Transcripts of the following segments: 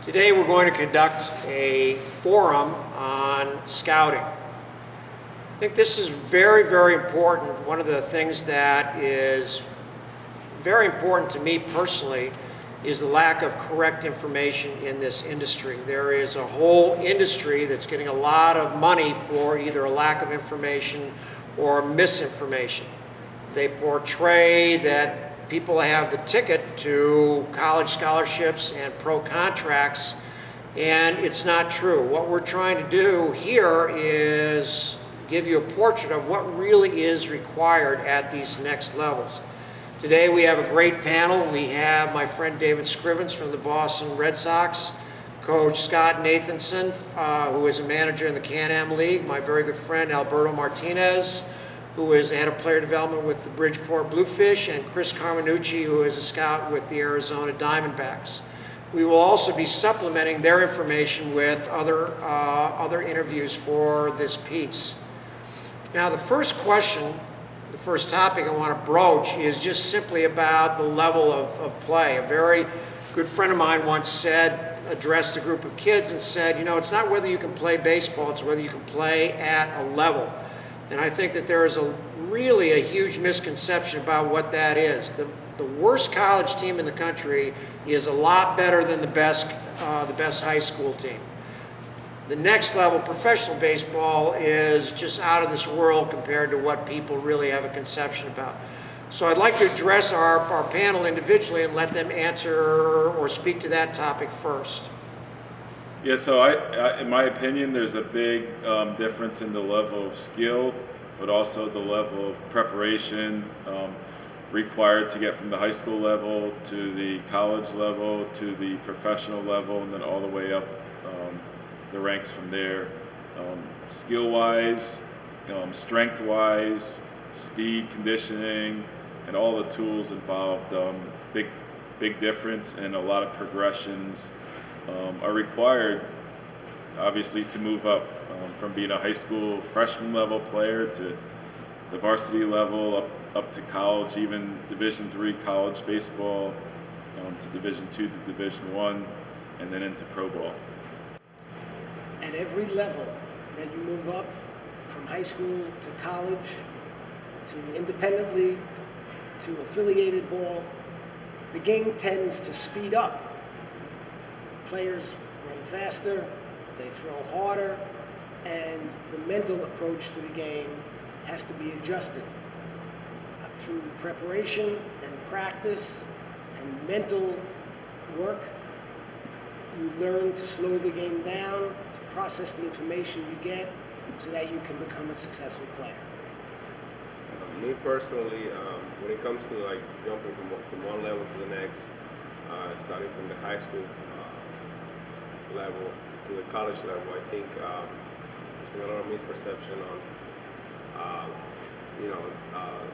Today we're going to conduct a forum on scouting. I think this is very, very important. One of the things that is very important to me personally is the lack of correct information in this industry. There is a whole industry that's getting a lot of money for either a lack of information or misinformation. They portray that people have the ticket to college scholarships and pro contracts, and it's not true. What we're trying to do here is give you a portrait of what really is required at these next levels. Today we have a great panel. We have my friend David Scrivens from the Boston Red Sox, Coach Scott Nathanson, who is a manager in the Can-Am League, my very good friend Alberto Martinez, who is the head of player development with the Bridgeport Bluefish, and Chris Carminucci, who is a scout with the Arizona Diamondbacks. We will also be supplementing their information with other interviews for this piece. Now, the first question, the first topic I want to broach is just simply about the level of play. A very good friend of mine once said, addressed a group of kids and said, you know, it's not whether you can play baseball, it's whether you can play at a level. And I think that there is really a huge misconception about what that is. The worst college team in the country is a lot better than the best high school team. The next level, professional baseball, is just out of this world compared to what people really have a conception about. So I'd like to address our panel individually and let them answer or speak to that topic first. Yeah, so in my opinion, there's a big difference in the level of skill, but also the level of preparation required to get from the high school level to the college level to the professional level, and then all the way up the ranks from there. Skill-wise, strength-wise, speed, conditioning, and all the tools involved. Big difference, and a lot of progressions are required, obviously, to move up from being a high school freshman level player to the varsity level, up to college, even Division III college baseball, to Division II to Division I, and then into pro ball. At every level that you move up, from high school to college, to independent league, to affiliated ball, the game tends to speed up. Players run faster, they throw harder, and the mental approach to the game has to be adjusted through preparation and practice and mental work. You learn to slow the game down, to process the information you get, so that you can become a successful player. Me personally, when it comes to like jumping from one level to the next, starting from the high school level to the college level, I think there's been a lot of misperception on,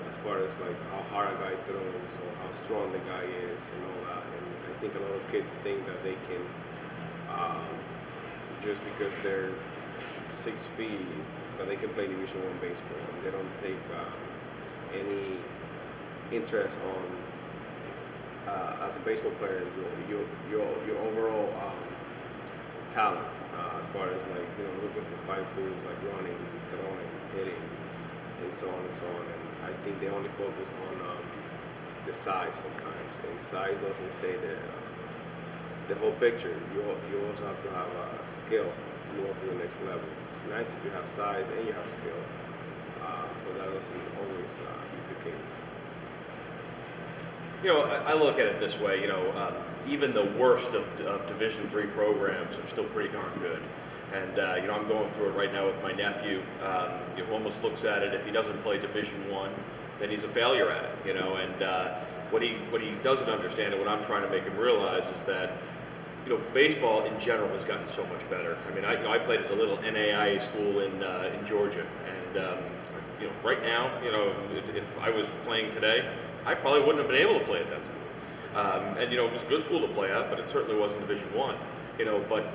as far as like how hard a guy throws or how strong the guy is and all that. And I think a lot of kids think that they can, just because they're 6 feet, that they can play Division I baseball. And they don't take any interest on, as a baseball player, your overall talent, as far as like, looking for fine tools like running, throwing, hitting, and so on and so on. And I think they only focus on the size sometimes, and size doesn't say the whole picture. You also have to have a skill to move up to the next level. It's nice if you have size and you have skill, but that doesn't always is the case. I look at it this way, even the worst of Division III programs are still pretty darn good. And, I'm going through it right now with my nephew, who almost looks at it, if he doesn't play Division I, then he's a failure at it, and what he doesn't understand, and what I'm trying to make him realize, is that, baseball in general has gotten so much better. I mean, I played at the little NAIA school in Georgia, and, right now, if I was playing today, I probably wouldn't have been able to play at that school. And it was a good school to play at, but it certainly wasn't Division I. But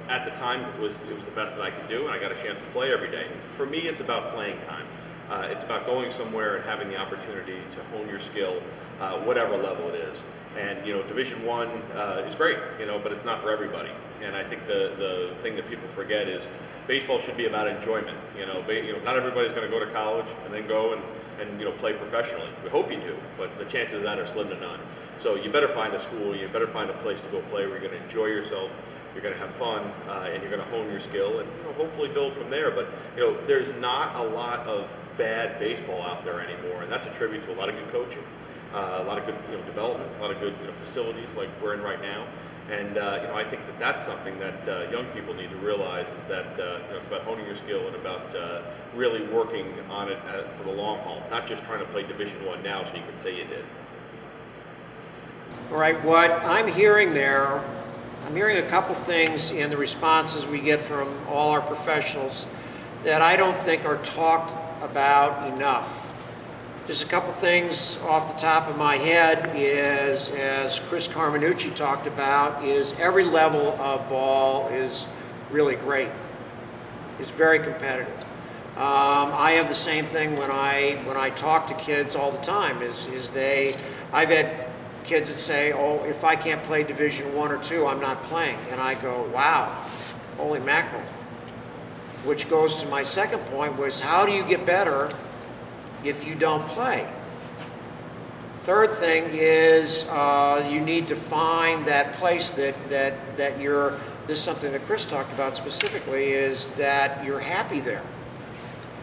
at the time it was the best that I could do, and I got a chance to play every day. For me, it's about playing time. It's about going somewhere and having the opportunity to hone your skill, whatever level it is. And Division I is great, but it's not for everybody. And I think the thing that people forget is baseball should be about enjoyment. Not everybody's going to go to college and then go and play professionally. We hope you do, but the chances of that are slim to none. So you better find a school, you better find a place to go play where you're going to enjoy yourself, you're going to have fun, and you're going to hone your skill, and hopefully build from there. But there's not a lot of bad baseball out there anymore, and that's a tribute to a lot of good coaching, a lot of good development, a lot of good facilities like we're in right now. And I think that's something that young people need to realize is that it's about honing your skill and about really working on it for the long haul, not just trying to play Division I now so you can say you did. All right, what I'm hearing there, I'm hearing a couple things in the responses we get from all our professionals that I don't think are talked about enough. Just a couple things off the top of my head is, as Chris Carminucci talked about, is every level of ball is really great. It's very competitive. I have the same thing when I talk to kids all the time. I've had kids that say, "Oh, if I can't play Division I or II, I'm not playing," and I go, "Wow, holy mackerel!" Which goes to my second point, was how do you get better if you don't play? Third thing is you need to find that place that you're, this is something that Chris talked about specifically, is that you're happy there.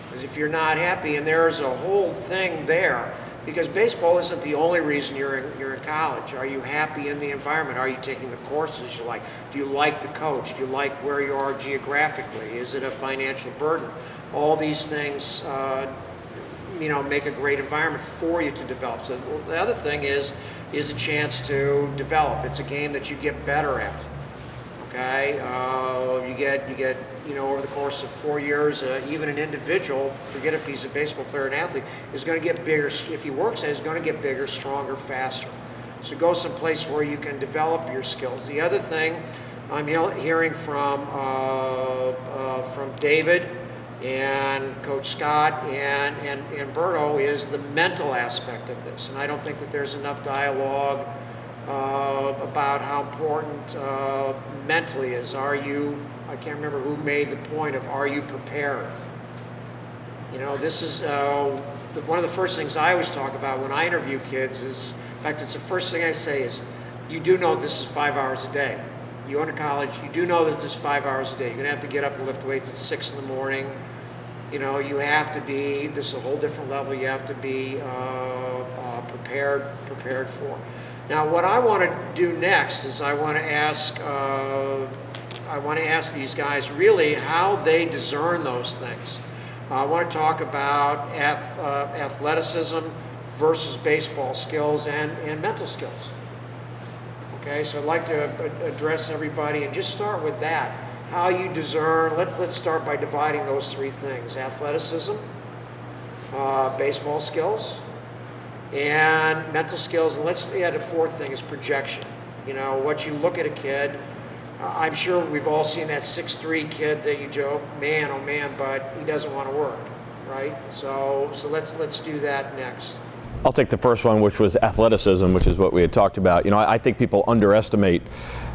Because if you're not happy, and there's a whole thing there, because baseball isn't the only reason you're in college. Are you happy in the environment? Are you taking the courses you like? Do you like the coach? Do you like where you are geographically? Is it a financial burden? All these things make a great environment for you to develop. So the other thing is a chance to develop. It's a game that you get better at. Okay, you get over the course of 4 years, even an individual, forget if he's a baseball player or an athlete, is going to get bigger. If he works at it, he's going to get bigger, stronger, faster. So go someplace where you can develop your skills. The other thing I'm hearing from David and Coach Scott and Berto is the mental aspect of this. And I don't think that there's enough dialogue about how important mentally is. I can't remember who made the point of, are you prepared? This is one of the first things I always talk about when I interview kids is, in fact, it's the first thing I say is, you do know this is 5 hours a day. You go to college, you do know this is 5 hours a day. You're going to have to get up and lift weights at 6 in the morning. You have to be, this is a whole different level, you have to be prepared for. Now, what I want to do next is I want to ask these guys really how they discern those things. I want to talk about athleticism versus baseball skills and mental skills. Okay, so I'd like to address everybody and just start with that. How you discern, let's start by dividing those three things: athleticism, baseball skills, and mental skills. And let's add a fourth thing is projection. What you look at a kid, I'm sure we've all seen that 6'3" kid that you joke, man, oh man, but he doesn't want to work, right? So let's do that next. I'll take the first one, which was athleticism, which is what we had talked about. I think people underestimate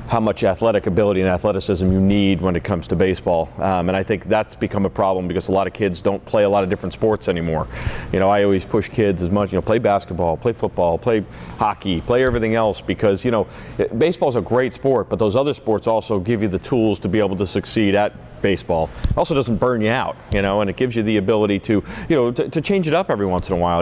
how much athletic ability and athleticism you need when it comes to baseball. And I think that's become a problem because a lot of kids don't play a lot of different sports anymore. I always push kids as much, play basketball, play football, play hockey, play everything else, because, baseball's a great sport, but those other sports also give you the tools to be able to succeed at baseball. It also doesn't burn you out, and it gives you the ability to, to change it up every once in a while.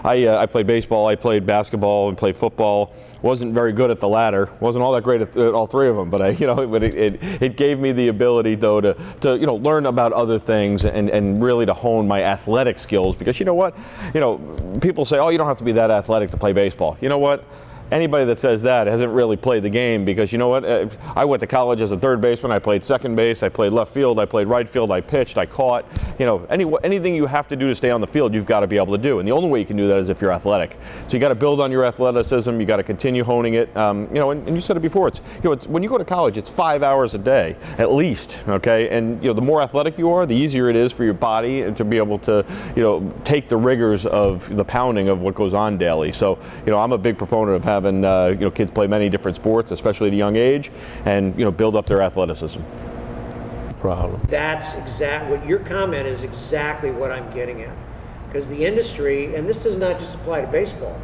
I played baseball, I played basketball, and played football. Wasn't very good at the latter. Wasn't all that great at all three of them, but it gave me the ability though to learn about other things and really to hone my athletic skills, because you know what? People say, oh, you don't have to be that athletic to play baseball. You know what? anybody that says that hasn't really played the game, because you know what? I went to college as a third baseman. I played second base. I played left field. I played right field. I pitched. I caught. You know, anything you have to do to stay on the field, you've got to be able to do. And the only way you can do that is if you're athletic. So you got to build on your athleticism. You got to continue honing it. You know, and you said it before. It's, you know, it's when you go to college, it's 5 hours a day at least. Okay, and you know, the more athletic you are, the easier it is for your body to be able to, you know, take the rigors of the pounding of what goes on daily. So, you know, I'm a big proponent of having you know, kids play many different sports, especially at a young age, and you know, build up their athleticism. Problem. That's what your comment is, exactly what I'm getting at. Because the industry, and this does not just apply to baseball,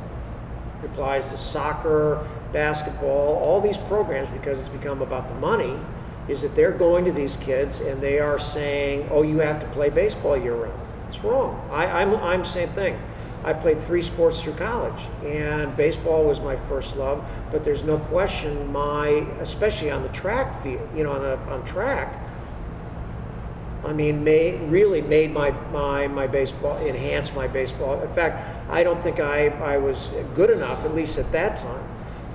it applies to soccer, basketball, all these programs, because it's become about the money, is that they're going to these kids and they are saying, oh, you have to play baseball year-round. It's wrong. I'm same thing. I played 3 sports through college, and baseball was my first love, but there's no question especially on the track field, you know, on track, I mean, really made my baseball, enhanced my baseball. In fact, I don't think I was good enough, at least at that time,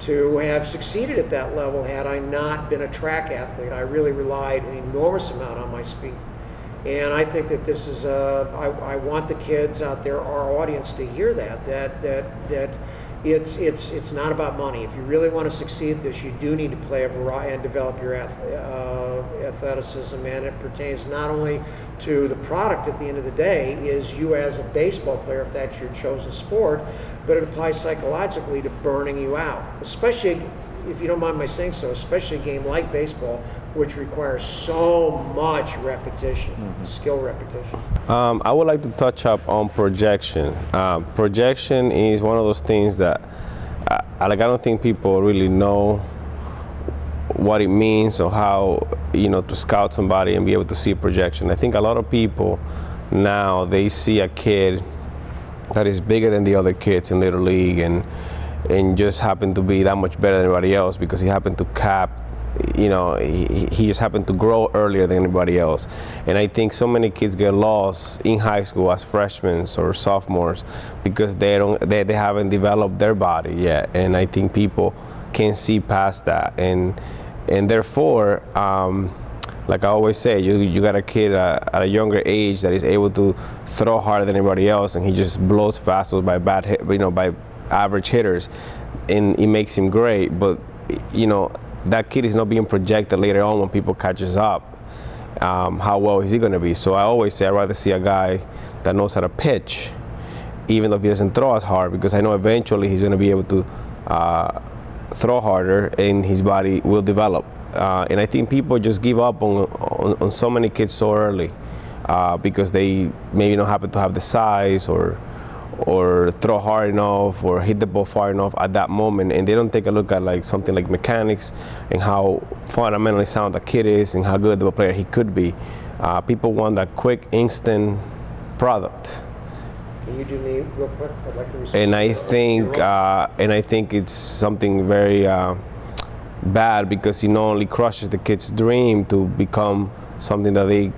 to have succeeded at that level had I not been a track athlete. I really relied an enormous amount on my speed. And I think that this is, I want the kids out there, our audience, to hear that it's not about money. If you really want to succeed at this, you do need to play a variety and develop your athleticism, and it pertains not only to the product at the end of the day, is you as a baseball player, if that's your chosen sport, but it applies psychologically to burning you out, especially, if you don't mind my saying so, especially a game like baseball, which requires so much repetition, skill repetition. I would like to touch up on projection. Projection is one of those things that I don't think people really know what it means or how, you know, to scout somebody and be able to see projection. I think a lot of people now, they see a kid that is bigger than the other kids in Little League and just happen to be that much better than everybody else because he happened to cap, you know, he just happened to grow earlier than anybody else. And I think so many kids get lost in high school as freshmen or sophomores because they haven't developed their body yet. And I think people can see past that, and therefore, like I always say, you got a kid at a younger age that is able to throw harder than anybody else, and he just blows fastballs by by average hitters, and it makes him great. But you know, that kid is not being projected later on when people catches up. How well is he going to be? So I always say I'd rather see a guy that knows how to pitch, even though he doesn't throw as hard, because I know eventually he's going to be able to throw harder and his body will develop. And I think people just give up on so many kids so early because they maybe don't happen to have the size or throw hard enough or hit the ball far enough at that moment, and they don't take a look at like something like mechanics and how fundamentally sound the kid is and how good of a player he could be. People want that quick, instant product. Can you do me real quick? I'd like to respond. And I think it's something very bad because it not only crushes the kid's dream to become something that they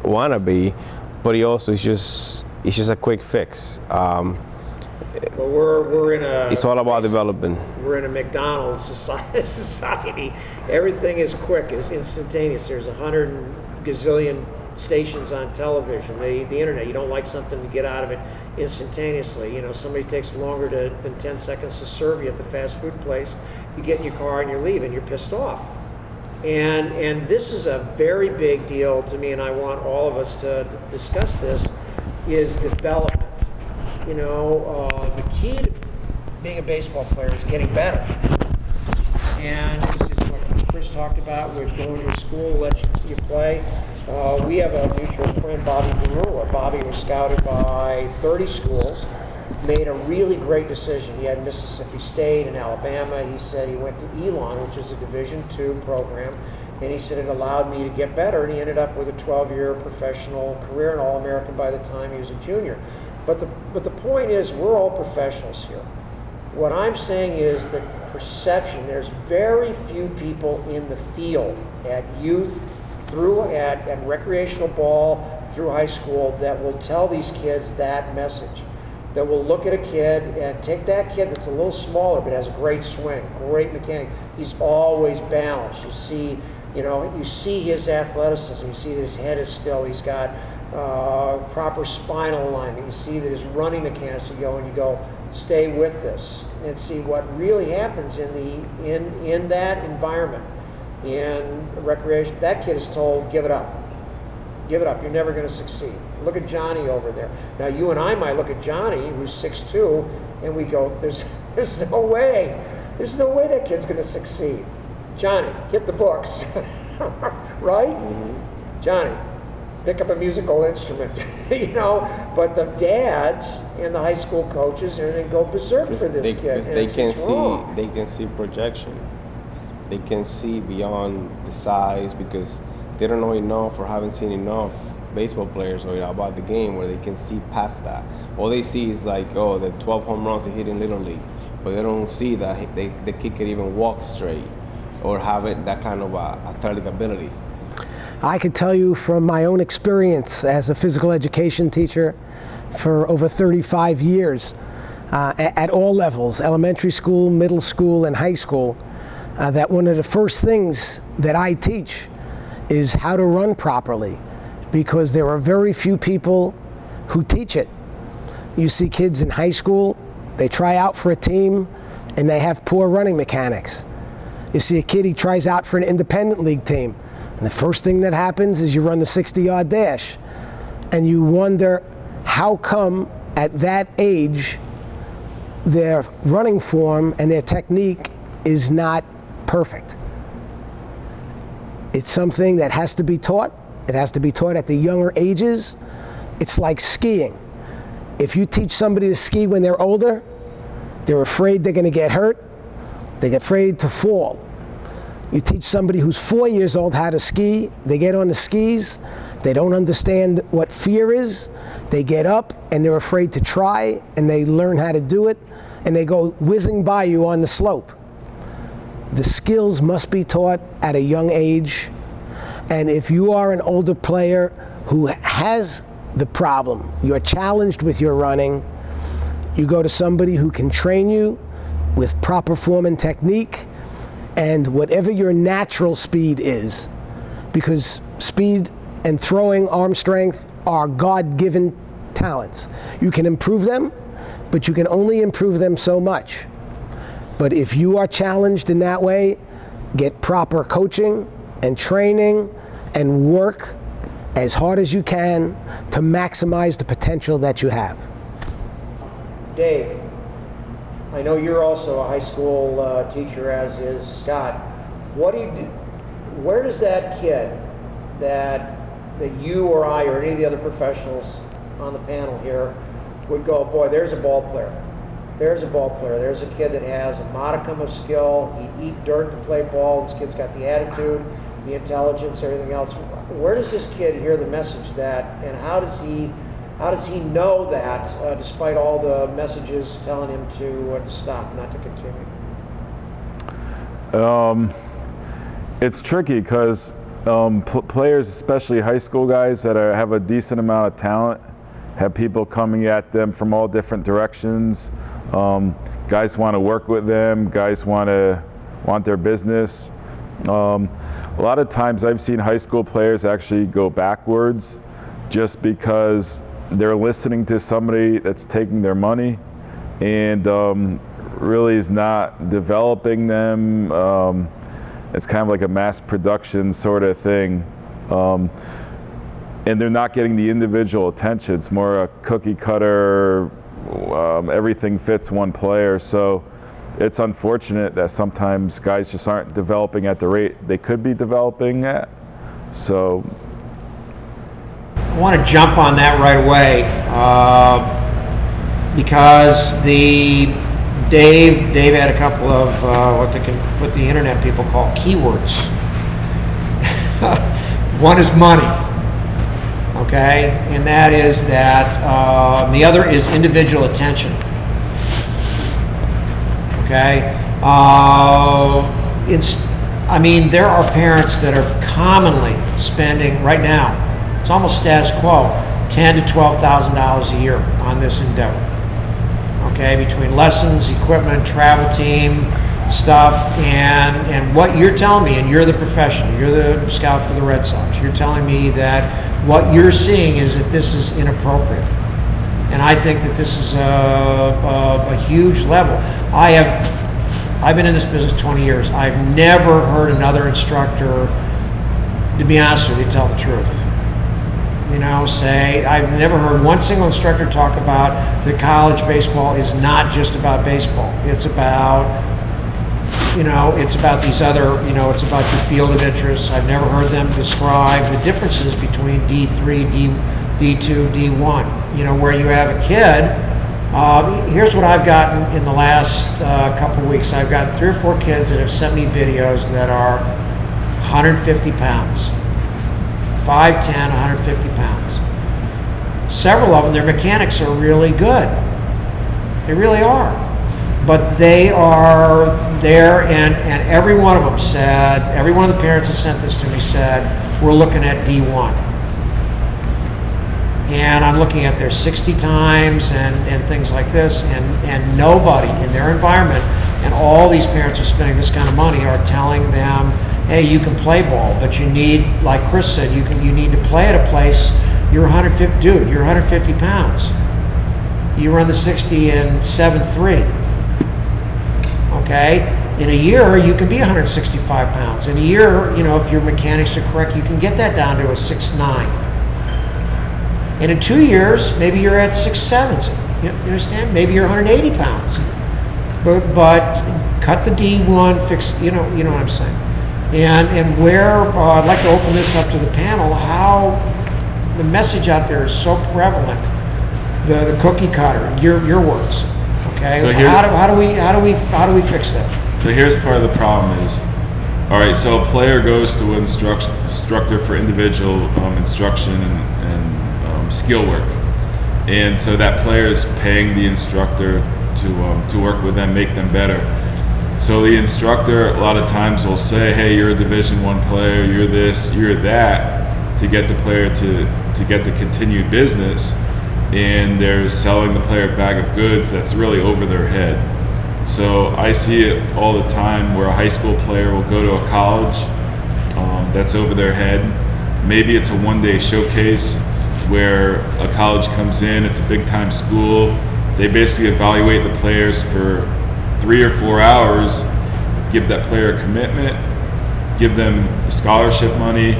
want to be, but it also is just a quick fix. Well, we're in a. It's all about development. We're in a McDonald's society. Everything is quick, is instantaneous. There's 100 gazillion stations on television, the internet. You don't like something, to get out of it instantaneously. You know, somebody takes longer than 10 seconds to serve you at the fast food place. You get in your car and you're leaving. You're pissed off. And this is a very big deal to me, and I want all of us to discuss this. Is development. You know, the key to being a baseball player is getting better. And this is what Chris talked about with going to a school that lets you play. We have a mutual friend, Bobby Berula. Bobby was scouted by 30 schools, made a really great decision. He had Mississippi State and Alabama. He said he went to Elon, which is a Division II program, and he said it allowed me to get better, and he ended up with a 12-year professional career, an All-American by the time he was a junior. But the point is, we're all professionals here. What I'm saying is that perception, there's very few people in the field at youth, at recreational ball, through high school, that will tell these kids that message. that will look at a kid and take that kid that's a little smaller but has a great swing, great mechanic. He's always balanced. You see, you see his athleticism. You see that his head is still. He's got proper spinal alignment. You see that his running mechanics. You go, stay with this and see what really happens in that environment. In recreation, that kid is told, give it up. Give it up. You're never going to succeed. Look at Johnny over there. Now, you and I might look at Johnny, who's 6'2", and we go, there's no way. There's no way that kid's going to succeed. Johnny, hit the books. Right? Mm-hmm. Johnny, pick up a musical instrument. But the dads and the high school coaches and everything go berserk for this kid. They can see projection. They can see beyond the size because they don't know enough or haven't seen enough baseball players or about the game where they can see past that. All they see is like, the 12 home runs he hit in Little League, but they don't see that the kid can even walk straight or have that kind of athletic ability. I could tell you from my own experience as a physical education teacher for over 35 years at all levels, elementary school, middle school, and high school, that one of the first things that I teach is how to run properly, because there are very few people who teach it. You see kids in high school, they try out for a team and they have poor running mechanics. You see a kid, he tries out for an independent league team, and the first thing that happens is you run the 60-yard dash, and you wonder how come at that age their running form and their technique is not perfect. It's something that has to be taught. It has to be taught at the younger ages. It's like skiing. If you teach somebody to ski when they're older, they're afraid they're going to get hurt. They get afraid to fall. You teach somebody who's 4 years old how to ski, they get on the skis, they don't understand what fear is, they get up and they're afraid to try, and they learn how to do it, and they go whizzing by you on the slope. The skills must be taught at a young age, and if you are an older player who has the problem, you're challenged with your running, you go to somebody who can train you with proper form and technique, and whatever your natural speed is, because speed and throwing arm strength are God-given talents. You can improve them, but you can only improve them so much. But if you are challenged in that way, get proper coaching and training and work as hard as you can to maximize the potential that you have. Dave, I know you're also a high school teacher, as is Scott. What do you do? Where does that kid that you or I or any of the other professionals on the panel here would go, boy, there's a ball player. There's a ball player. There's a kid that has a modicum of skill. He'd eat dirt to play ball. This kid's got the attitude, the intelligence, everything else. Where does this kid hear the message that, and how does he know that, despite all the messages telling him to stop, not to continue? It's tricky because players, especially high school guys that have a decent amount of talent, have people coming at them from all different directions. Guys want to work with them. Guys want their business. A lot of times I've seen high school players actually go backwards just because they're listening to somebody that's taking their money and really is not developing them. It's kind of like a mass production sort of thing. And they're not getting the individual attention. It's more a cookie cutter, everything fits one player. So it's unfortunate that sometimes guys just aren't developing at the rate they could be developing at. So I want to jump on that right away because Dave had a couple of what the internet people call keywords. One is money, okay, and that is that. The other is individual attention. Okay, there are parents that are commonly spending right now. It's almost status quo, $10,000 to $12,000 a year on this endeavor. okay, between lessons, equipment, travel team, stuff, and what you're telling me, and you're the professional, you're the scout for the Red Sox, you're telling me that what you're seeing is that this is inappropriate. And I think that this is a huge level. I've been in this business 20 years. I've never heard another instructor, to be honest with you, tell the truth. You know, I've never heard one single instructor talk about that college baseball is not just about baseball. It's about, it's about these other, it's about your field of interests. I've never heard them describe the differences between D3, D2, D1. Where you have a kid, here's what I've gotten in the last couple of weeks. I've gotten 3 or 4 kids that have sent me videos that are 150 pounds. 5'10", 150 pounds. Several of them, their mechanics are really good. They really are. But they are there, and every one of them said, every one of the parents that sent this to me said, we're looking at D1. And I'm looking at their 60 times and things like this, and nobody in their environment, and all these parents are spending this kind of money, are telling them, hey, you can play ball, but you need, like Chris said, you need to play at a place. You're 150, dude. You're 150 pounds. You run the 60 in 7.3. Okay, in a year you can be 165 pounds. In a year, if your mechanics are correct, you can get that down to a 6'9". And in 2 years, maybe you're at 6'7". You understand? Maybe you're 180 pounds. But cut the D1, fix. You know what I'm saying. And where I'd like to open this up to the panel, how the message out there is so prevalent, the cookie cutter, your words, okay? So how do we fix that? So here's part of the problem is, all right, so a player goes to an instructor for individual instruction and skill work, and so that player is paying the instructor to work with them, make them better. So the instructor a lot of times will say, hey, you're a Division I player, you're this, you're that, to get the player to get the continued business, and they're selling the player a bag of goods that's really over their head. So I see it all the time where a high school player will go to a college that's over their head. Maybe it's a one-day showcase where a college comes in, it's a big-time school, they basically evaluate the players for 3 or 4 hours, give that player a commitment, give them scholarship money,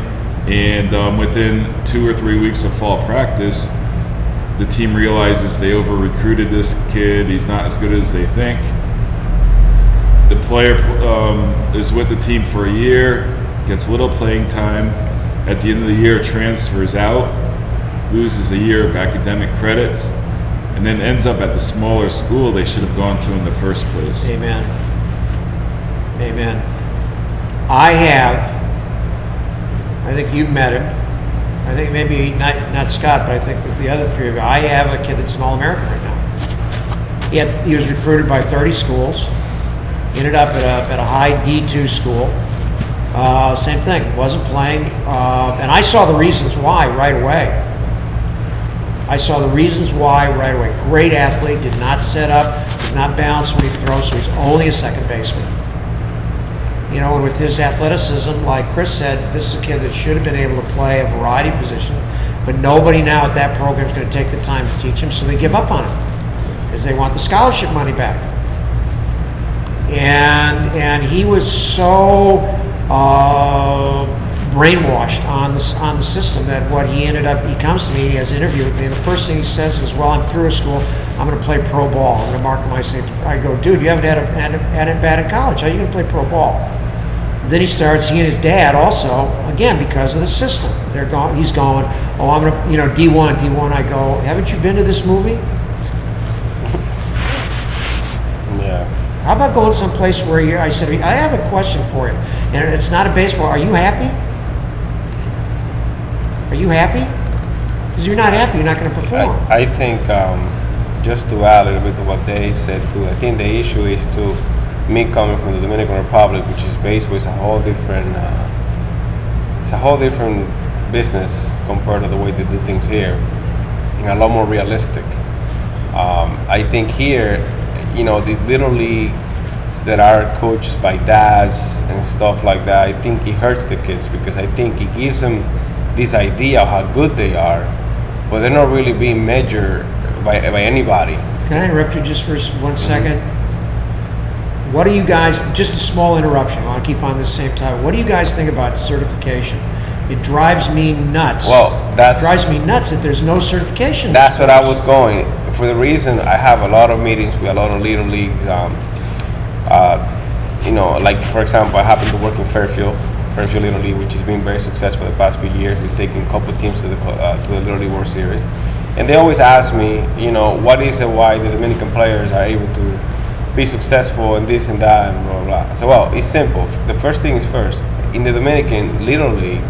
and within 2 or 3 weeks of fall practice, the team realizes they over-recruited this kid, he's not as good as they think. The player is with the team for a year, gets little playing time, at the end of the year transfers out, loses a year of academic credits, and then ends up at the smaller school they should have gone to in the first place. Amen. I think you've met him. I think maybe not Scott, but I think that the other 3 of you. I have a kid that's an All-American right now. He was recruited by 30 schools, ended up at a high D2 school. Same thing, wasn't playing, and I saw the reasons why right away. Great athlete, did not set up, did not balance when he throws, so he's only a second baseman. And with his athleticism, like Chris said, this is a kid that should have been able to play a variety of positions, but nobody now at that program is going to take the time to teach him, so they give up on him because they want the scholarship money back. And he was so brainwashed on the system that what he ended up, he comes to me, he has an interview with me, and the first thing he says is, well, I'm through school, I'm going to play pro ball, I'm going to mark my safety. I go, dude, you haven't had it bad in college, how are you going to play pro ball? Then he starts, he and his dad also, again, because of the system, he's going, oh, I'm going to, D1, I go, haven't you been to this movie? Yeah. How about going someplace where I said, I have a question for you, and it's not a baseball, are you happy? Are you happy? Because you're not happy, you're not going to perform. I think, just to add a little bit to what Dave said too, I think the issue is to me coming from the Dominican Republic, which is baseball, is a whole different business compared to the way they do things here, and a lot more realistic. I think here, these little leagues that are coached by dads and stuff like that, I think it hurts the kids because I think it gives them this idea of how good they are, but they're not really being measured by anybody. Can I interrupt you just for 1 second? What do you guys, just a small interruption, I want to keep on the same topic. What do you guys think about certification? It drives me nuts. Well, it drives me nuts that there's no certification. That's what I was going. For the reason I have a lot of meetings with a lot of little leagues. Like for example, I happen to work in Fairfield Little League, which has been very successful the past few years. We've taken a couple of teams to the Little League World Series, and they always ask me, what is it why the Dominican players are able to be successful and this and that and blah blah. So well, it's simple. The first thing is first. In the Dominican Little League,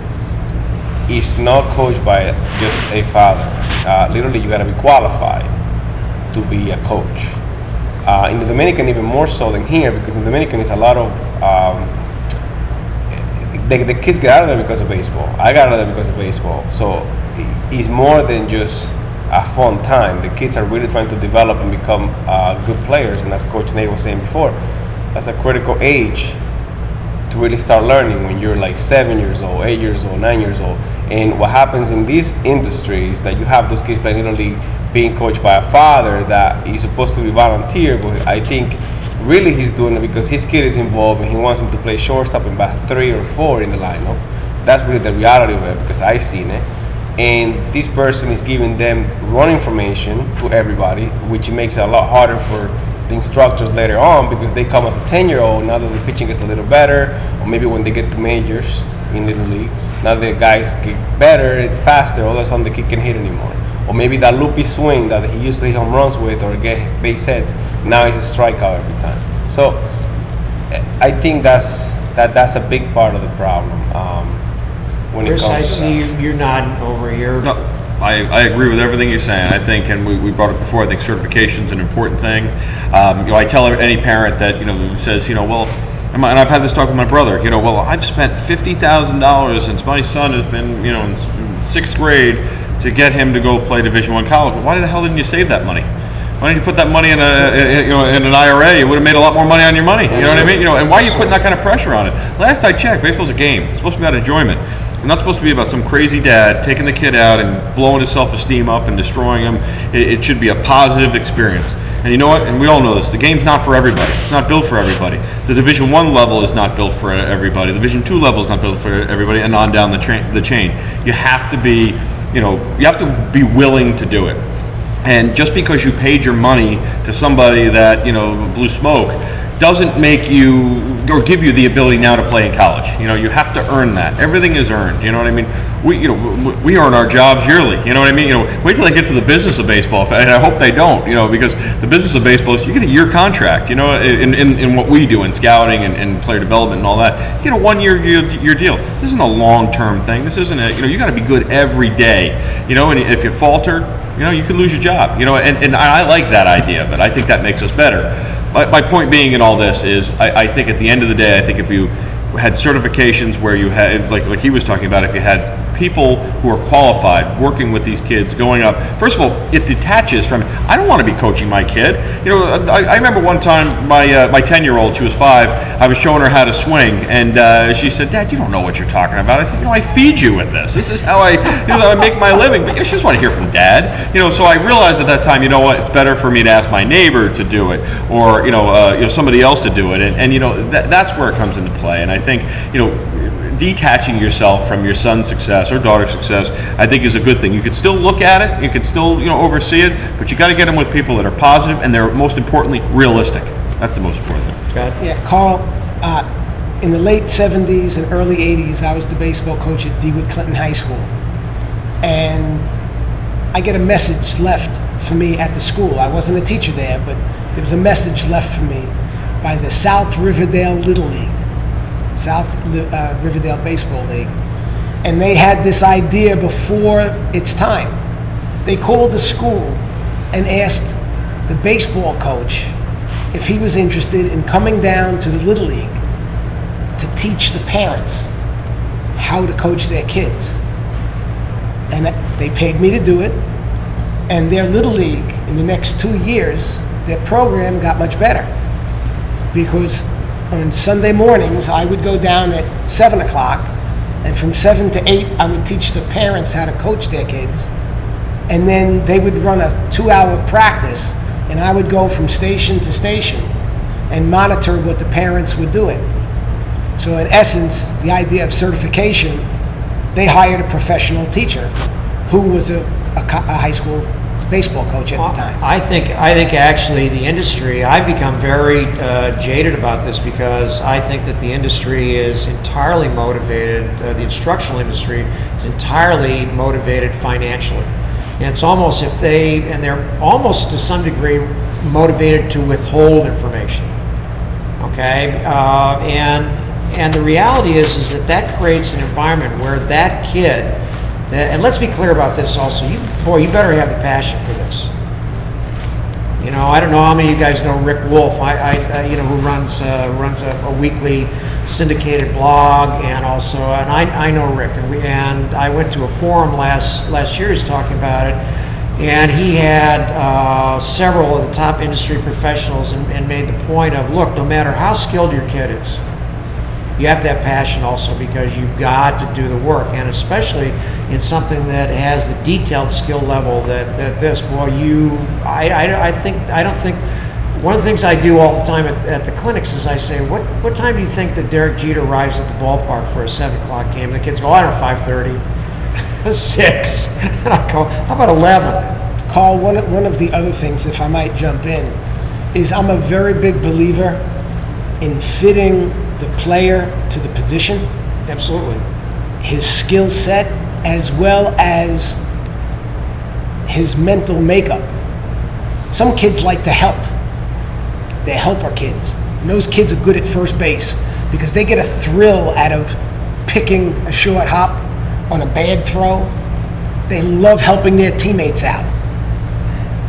it's not coached by just a father. Little League, you got to be qualified to be a coach. In the Dominican, even more so than here, because in the Dominican, it's a lot of the kids get out of there because of baseball. I got out of there because of baseball. So it's more than just a fun time. The kids are really trying to develop and become good players, and as Coach Nate was saying before, that's a critical age to really start learning when you're like 7 years old, 8 years old, 9 years old. And what happens in these industries that you have those kids playing Little League being coached by a father that is supposed to be volunteer, but I think really he's doing it because his kid is involved and he wants him to play shortstop and bat 3 or 4 in the lineup. That's really the reality of it because I've seen it. And this person is giving them run information to everybody, which makes it a lot harder for the instructors later on because they come as a 10-year-old, now that the pitching gets a little better, or maybe when they get to majors in Little League, now the guys get better, it's faster, all of a sudden the kid can't hit anymore. Or maybe that loopy swing that he used to hit home runs with or get base hits, now it's a strikeout every time. So I think that's a big part of the problem when Chris, it comes I to see that. you're nodding over here. No, I agree with everything you're saying. I think, and we brought it before, I think certification's an important thing. I tell any parent that, who says, well, and I've had this talk with my brother, well, I've spent $50,000 since my son has been, in 6th grade to get him to go play Division I college. Well, why the hell didn't you save that money? Why didn't you put that money in an IRA? You would have made a lot more money on your money. You know what I mean? And why are you putting that kind of pressure on it? Last I checked, baseball's a game. It's supposed to be about enjoyment. It's not supposed to be about some crazy dad taking the kid out and blowing his self-esteem up and destroying him. It should be a positive experience. And you know what? And we all know this. The game's not for everybody. It's not built for everybody. The Division I level is not built for everybody. The Division II level is not built for everybody, and on down the chain. You have to be, you have to be willing to do it. And just because you paid your money to somebody that, blew smoke, doesn't make you or give you the ability now to play in college. You have to earn that. Everything is earned. You know what I mean? We earn our jobs yearly. You know what I mean? Wait till they get to the business of baseball, and I hope they don't. Because the business of baseball is you get a year contract. In what we do in scouting and player development and all that, you get a 1-year deal. This isn't a long-term thing. This isn't you got to be good every day. And if you falter, you could lose your job. And I like that idea, but I think that makes us better. My point being in all this is, I think at the end of the day, I think if you had certifications where you had, like he was talking about, if you had people who are qualified working with these kids going up, first of all, it detaches from, I don't want to be coaching my kid. I remember one time my 10-year-old, she was 5, I was showing her how to swing, and she said, Dad, you don't know what you're talking about. I said, I feed you with this. This is how I make my living. But she just want to hear from Dad. So I realized at that time, it's better for me to ask my neighbor to do it, or somebody else to do it, and that's where it comes into play. And I think detaching yourself from your son's success or daughter's success, I think, is a good thing. You could still look at it, you could still oversee it, but you got to get them with people that are positive and they're most importantly realistic. That's the most important thing. Scott? Yeah, Carl, in the late 70s and early 80s, I was the baseball coach at DeWitt Clinton High School. And I get a message left for me at the school. I wasn't a teacher there, but there was a message left for me by the South Riverdale Little League, South Riverdale Baseball League. And they had this idea before its time. They called the school and asked the baseball coach if he was interested in coming down to the Little League to teach the parents how to coach their kids. And they paid me to do it. And their Little League, in the next 2 years, their program got much better. Because on Sunday mornings, I would go down at 7 o'clock, and from 7 to 8, I would teach the parents how to coach their kids. And then they would run a 2-hour practice, and I would go from station to station and monitor what the parents were doing. So in essence, the idea of certification, they hired a professional teacher who was a high school baseball coach at the time. I think actually the industry, I've become very jaded about this because I think that the industry is entirely motivated, the instructional industry is entirely motivated financially. And it's almost they're almost to some degree motivated to withhold information. Okay? And the reality is that creates an environment where that kid, and let's be clear about this also, you better have the passion for this. You know, I don't know how many of you guys know Rick Wolf, who runs a weekly syndicated blog, and I know Rick, and I went to a forum last year. He's talking about it, and he had several of the top industry professionals and made the point of, look, no matter how skilled your kid is, you have to have passion also, because you've got to do the work, and especially in something that has the detailed skill level that this. Boy, I don't think. One of the things I do all the time at the clinics is I say, what time do you think that Derek Jeter arrives at the ballpark for a 7 o'clock game? And the kids go, I don't know, 5:30, 6. And I go, how about 11? Carl, one of the other things, if I might jump in, is I'm a very big believer in fitting the player to the position, Absolutely. his skill set, as well as his mental makeup. Some kids like to help. They're helper kids. And those kids are good at first base because they get a thrill out of picking a short hop on a bad throw. They love helping their teammates out.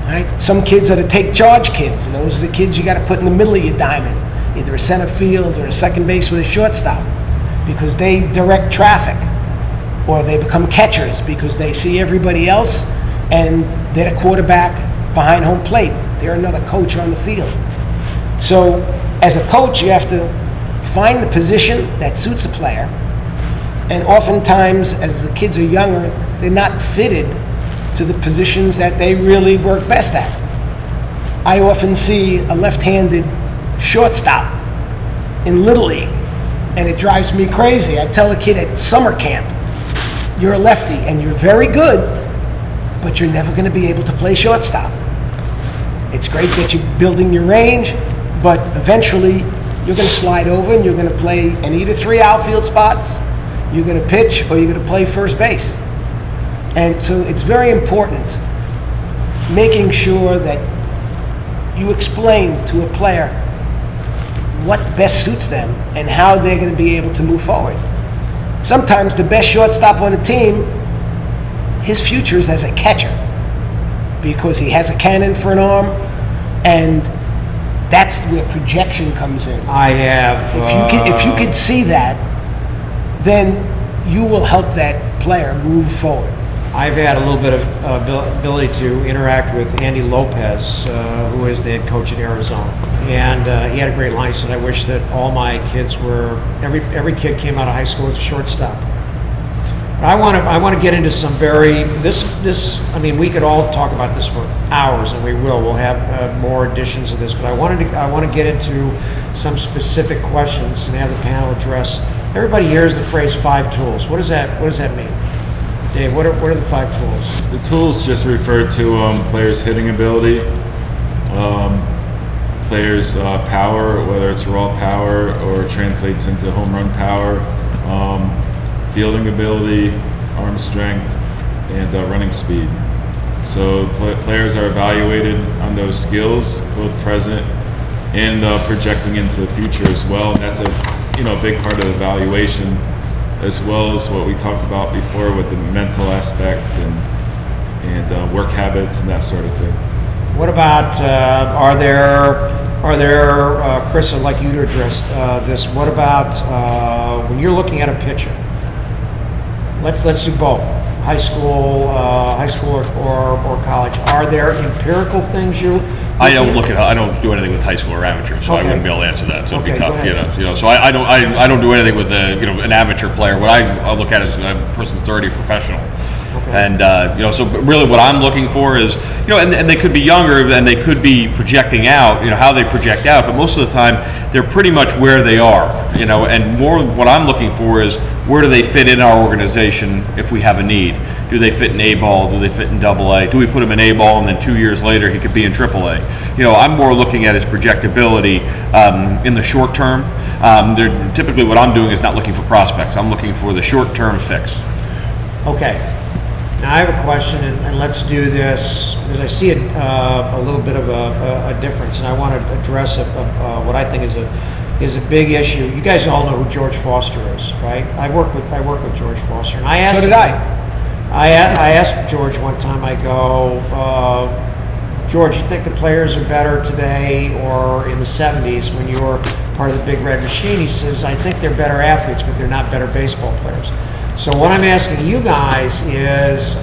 Right? Some kids are the take charge kids, and those are the kids you got to put in the middle of your diamond, either a center field or a second base with a shortstop, because they direct traffic, or they become catchers because they see everybody else and they're the quarterback behind home plate. They're another coach on the field. So as a coach, you have to find the position that suits a player, and oftentimes as the kids are younger, they're not fitted to the positions that they really work best at. I often see a left-handed shortstop in Little League, and it drives me crazy. I tell a kid at summer camp, you're a lefty and you're very good, but you're never going to be able to play shortstop. It's great that you're building your range, but eventually you're going to slide over and you're going to play in either 3 outfield spots, you're going to pitch, or you're going to play first base. And so it's very important making sure that you explain to a player what best suits them and how they're going to be able to move forward. Sometimes the best shortstop on the team, his future is as a catcher because he has a cannon for an arm, and that's where projection comes in. I have. If you could see that, then you will help that player move forward. I've had a little bit of ability to interact with Andy Lopez, who is the head coach at Arizona, and he had a great line. He said, "I wish that all my kids were every kid came out of high school as a shortstop." But I want to get into some this. I mean, we could all talk about this for hours, and we will. We'll have more editions of this. But I want to get into some specific questions and have the panel address. Everybody hears the phrase 5 tools. What does that mean? Dave, what are the 5 tools? The tools just refer to players' hitting ability, players' power, whether it's raw power or translates into home run power, fielding ability, arm strength, and running speed. So players are evaluated on those skills, both present and projecting into the future as well. And that's a big part of evaluation, as well as what we talked about before with the mental aspect and work habits and that sort of thing. What about are there Chris, I'd like you to address this. What about when you're looking at a pitcher? Let's do both. high school or college? Are there empirical things you? I don't do anything with high school or amateur, so I wouldn't be able to answer that. So it'd be tough, So I don't do anything with an amateur player. What I look at is a person's 30 professional. And so really what I'm looking for is, and they could be younger and they could be projecting out, how they project out, but most of the time they're pretty much where they are, and more what I'm looking for is where do they fit in our organization if we have a need? Do they fit in A-ball? Do they fit in AA? Do we put them in A-ball and then 2 years later he could be in AAA? I'm more looking at his projectability in the short term. Typically what I'm doing is not looking for prospects. I'm looking for the short-term fix. Okay. Now I have a question, and let's do this because I see a little bit of a difference, and I want to address what I think is a big issue. You guys all know who George Foster is, right? I work with George Foster, and I asked. So did I. I asked George one time. I go, George, you think the players are better today or in the '70s when you were part of the Big Red Machine? He says, I think they're better athletes, but they're not better baseball players. So what I'm asking you guys is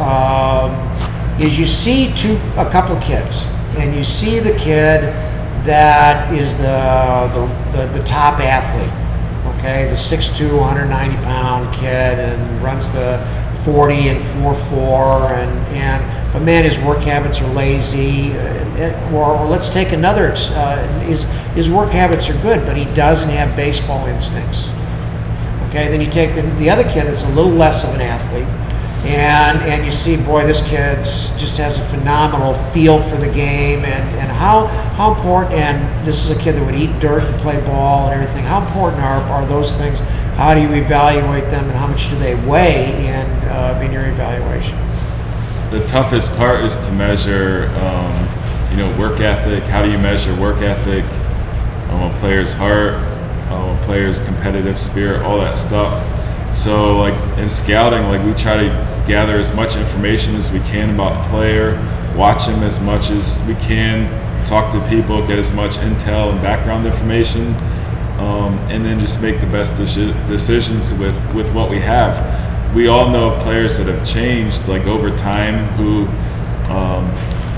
you see a couple of kids, and you see the kid that is the top athlete, okay, the 6'2", 190-pound kid, and runs the 40 and 4.4, but man, his work habits are lazy. Or let's take another. His work habits are good, but he doesn't have baseball instincts. Okay, then you take the other kid that's a little less of an athlete, and you see, boy, this kid just has a phenomenal feel for the game, and how important, and this is a kid that would eat dirt to play ball and everything, how important are those things? How do you evaluate them, and how much do they weigh in your evaluation? The toughest part is to measure, work ethic. How do you measure work ethic? A player's heart, a player's competitive spirit, all that stuff. So like in scouting, like we try to gather as much information as we can about a player, watch him as much as we can, talk to people, get as much intel and background information, and then just make the best decisions with what we have. We all know players that have changed like over time who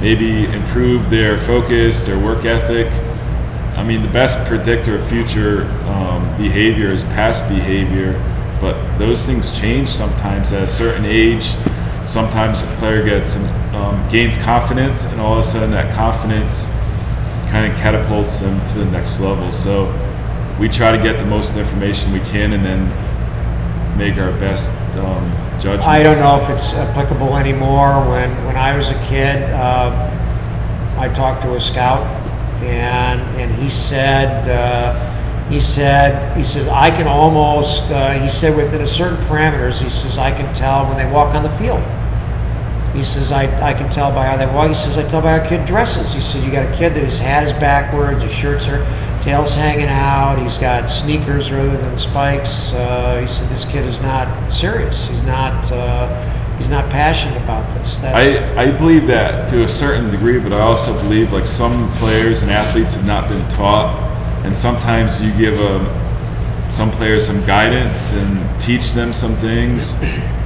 maybe improve their focus, their work ethic. I mean, the best predictor of future behavior is past behavior, but those things change sometimes at a certain age. Sometimes a player gains confidence, and all of a sudden that confidence kind of catapults them to the next level. So we try to get the most information we can and then make our best judgments. I don't know if it's applicable anymore. When I was a kid, I talked to a scout, and he said I can almost he said within a certain parameters, he says I can tell when they walk on the field. He says I can tell by how they walk. He says I tell by how a kid dresses. He said you got a kid that his hat is backwards, his shirt's tail's hanging out, he's got sneakers rather than spikes. He said this kid is not serious. He's not passionate about this. I believe that to a certain degree, but I also believe like some players and athletes have not been taught, and sometimes you give some players some guidance and teach them some things.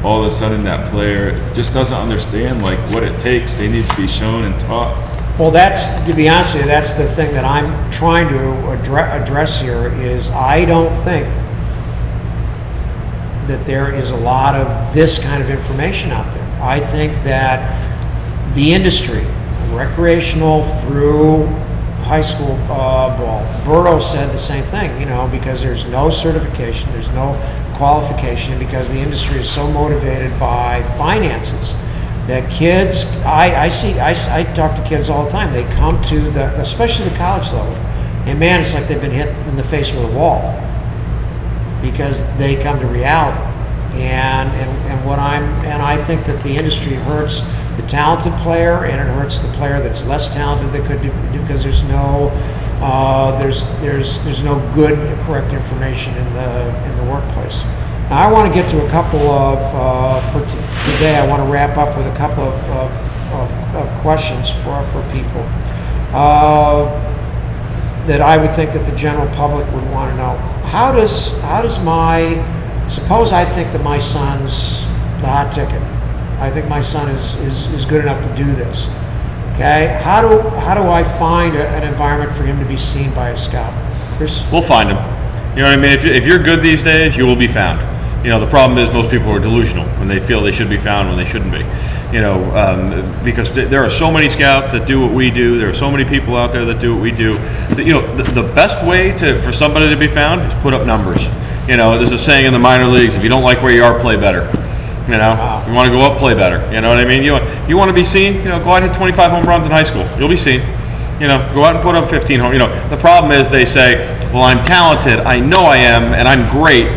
All of a sudden that player just doesn't understand like what it takes. They need to be shown and taught. Well, to be honest with you, that's the thing that I'm trying to address here is I don't think that there is a lot of this kind of information out there. I think that the industry, recreational through high school ball, Berto said the same thing, because there's no certification, there's no qualification, because the industry is so motivated by finances that kids, I talk to kids all the time, they come to especially the college level, and man, it's like they've been hit in the face with a wall, because they come to reality, and I think that the industry hurts the talented player, and it hurts the player that's less talented that could do, because there's no good, correct information in the workplace. Now I want to get to a couple of for today. I want to wrap up with a couple of questions for people that I would think that the general public would want to know. How does suppose I think that my son's the hot ticket, I think my son is good enough to do this. Okay, how do I find an environment for him to be seen by a scout? Chris? We'll find him. You know what I mean? If you're good these days, you will be found. You know, the problem is most people are delusional when they feel they should be found when they shouldn't be. You know, because there are so many scouts that do what we do. There are so many people out there that do what we do. You know, the best way for somebody to be found is put up numbers. You know, there's a saying in the minor leagues: if you don't like where you are, play better. You know, wow. You want to go up, play better. You know what I mean? You want to be seen? You know, go out and hit 25 home runs in high school. You'll be seen. You know, go out and put up 15 home. You know, the problem is they say, well, I'm talented. I know I am, and I'm great.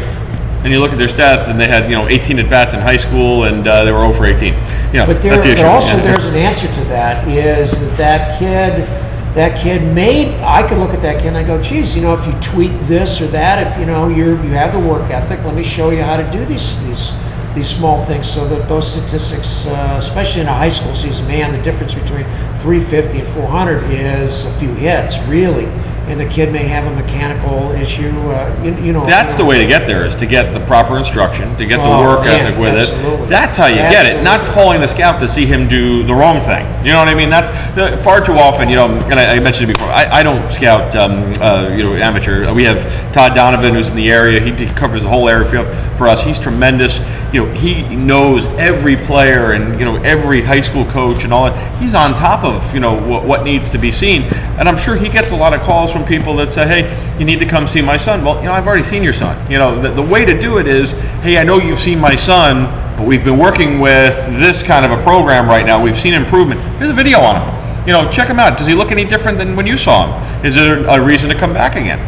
And you look at their stats, and they had 18 at bats in high school, and they were 0 for 18. You know, but that's the issue. Also, there's an answer to that. Is that kid made? I could look at that kid and I go, geez, you know, if you tweak this or that, if you have the work ethic, let me show you how to do these small things, so that those statistics, especially in a high school season, man, the difference between 350 and 400 is a few hits, really. And the kid may have a mechanical issue, That's the way to get there, is to get the proper instruction, to get the work ethic with it. That's how you get it, not calling the scout to see him do the wrong thing. You know what I mean? That's far too often, and I mentioned it before, I don't scout, amateur. We have Todd Donovan, who's in the area. He covers the whole area field for us. He's tremendous. He knows every player and, every high school coach and all that. He's on top of, what needs to be seen. And I'm sure he gets a lot of calls from people that say, hey, you need to come see my son. Well, I've already seen your son. The way to do it is, hey, I know you've seen my son, but we've been working with this kind of a program right now. We've seen improvement. Here's a video on him. Check him out. Does he look any different than when you saw him? Is there a reason to come back again?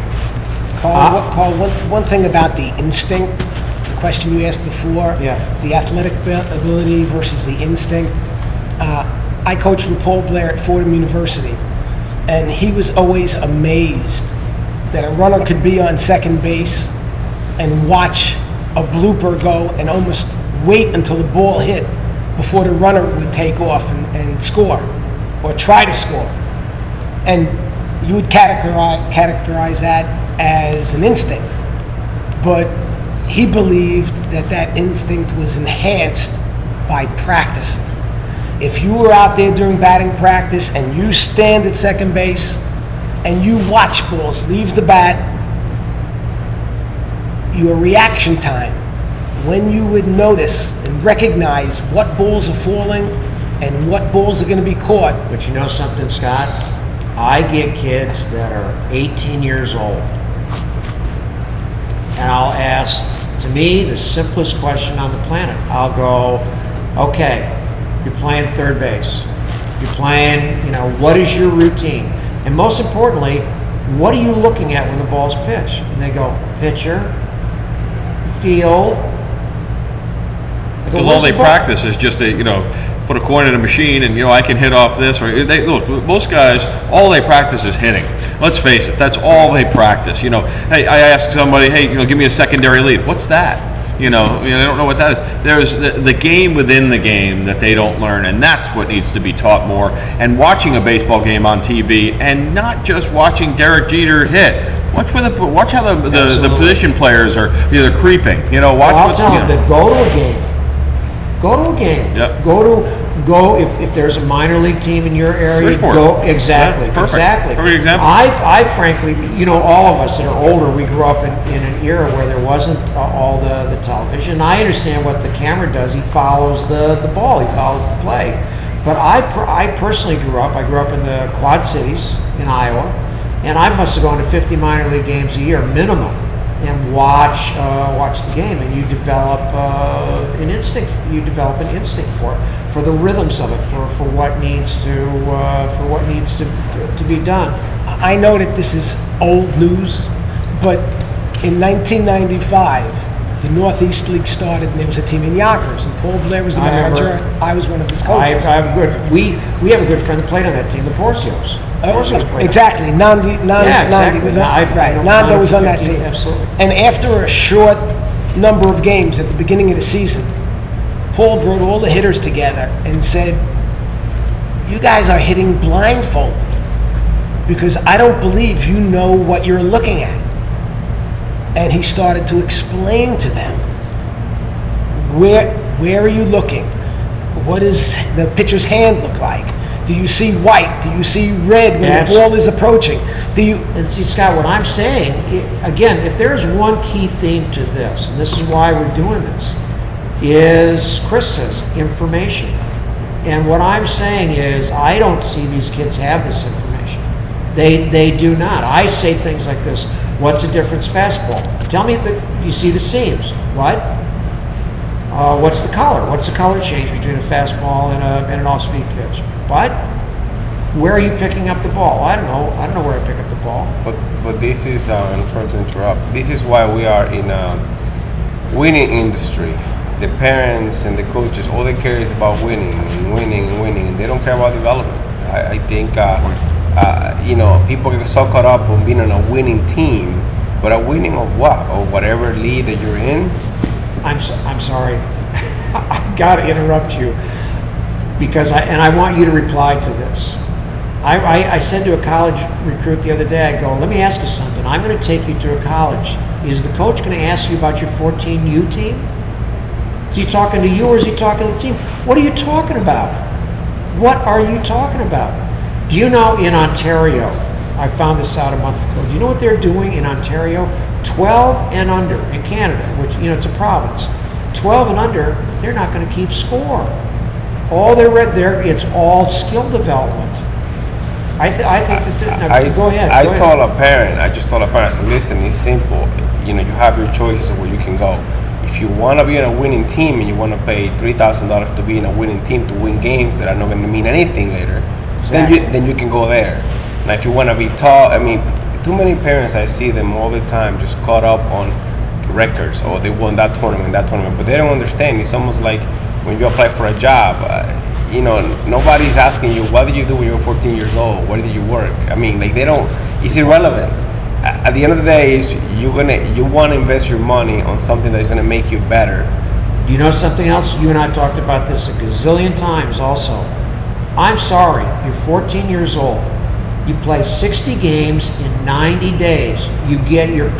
Carl, one thing about the instinct, the question you asked before, the athletic ability versus the instinct. I coached with Paul Blair at Fordham University, and he was always amazed that a runner could be on second base and watch a blooper go and almost wait until the ball hit before the runner would take off and score or try to score. And you would categorize that as an instinct. But he believed that instinct was enhanced by practicing. If you were out there during batting practice and you stand at second base and you watch balls leave the bat, your reaction time, when you would notice and recognize what balls are falling and what balls are going to be caught. But you know something, Scott? I get kids that are 18 years old, and I'll ask, to me, the simplest question on the planet. I'll go, okay, you're playing third base. You're playing, what is your routine? And most importantly, what are you looking at when the ball's pitched? And they go, pitcher, field. Because all they practice is just put a coin in a machine and, I can hit off this. Or look, most guys, all they practice is hitting. Let's face it, that's all they practice. Hey, I ask somebody, hey, give me a secondary lead. What's that? They don't know what that is. There's the game within the game that they don't learn, and that's what needs to be taught more. And watching a baseball game on TV, and not just watching Derek Jeter hit. Watch how the position players are either creeping. I'll tell them to go to a game. Go to a game. Yep. Go if there's a minor league team in your area. Bridgeport. Go exactly. Yeah, perfect. Exactly. Perfect example. I frankly, all of us that are older, we grew up in an era where there wasn't all the television. I understand what the camera does. He follows the ball. He follows the play. But I personally grew up in the Quad Cities in Iowa, and I must have gone to 50 minor league games a year minimum, and watch the game, and you develop an instinct. You develop an instinct for the rhythms of it, for what needs to be done. I know that this is old news, but in 1995, the Northeast League started, and there was a team in Yonkers, and Paul Blair was the manager. I was one of his coaches. We have a good friend that played on that team, the Porcios. Exactly. Nandi was on, Nando was on that team. Absolutely. And after a short number of games at the beginning of the season, Paul brought all the hitters together and said, you guys are hitting blindfolded because I don't believe you know what you're looking at. And he started to explain to them, where are you looking? What does the pitcher's hand look like? Do you see white? Do you see red when the ball is approaching? And see, Scott, what I'm saying, again, if there's one key theme to this, and this is why we're doing this, is Chris says information. And what I'm saying is, I don't see these kids have this information. They do not. I say things like this: what's the difference fastball? Tell me that you see the seams. What? What's the color? What's the color change between a fastball and an off-speed pitch? What? Where are you picking up the ball? I don't know. I don't know where I pick up the ball. But this is, I'm sorry to interrupt. This is why we are in a winning industry. The parents and the coaches, all they care is about winning and winning and winning, and they don't care about development. I think, people get so caught up on being on a winning team, but a winning of what? Or whatever league that you're in? I'm sorry. I got to interrupt you because I want you to reply to this. I said to a college recruit the other day, I go, let me ask you something. I'm going to take you to a college. Is the coach going to ask you about your 14U team? Is he talking to you or is he talking to the team? What are you talking about? What are you talking about? Do you know in Ontario, I found this out a month ago, do you know what they're doing in Ontario? 12 and under in Canada, which, it's a province. 12 and under, they're not going to keep score. All they're read there, it's all skill development. I think that, go ahead. I told a parent, I said, listen, it's simple. You have your choices of where you can go. If you want to be on a winning team and you want to pay $3,000 to be in a winning team to win games that are not going to mean anything later, exactly. then you can go there. Now, if you want to be tall, too many parents, I see them all the time just caught up on records. Oh, they won that tournament, but they don't understand. It's almost like when you apply for a job, nobody's asking you, what did you do when you were 14 years old? Where did you work? They don't, it's irrelevant. At the end of the day, you want to invest your money on something that's going to make you better. Do you know something else? You and I talked about this a gazillion times also. I'm sorry, you're 14 years old. You play 60 games in 90 days. You get your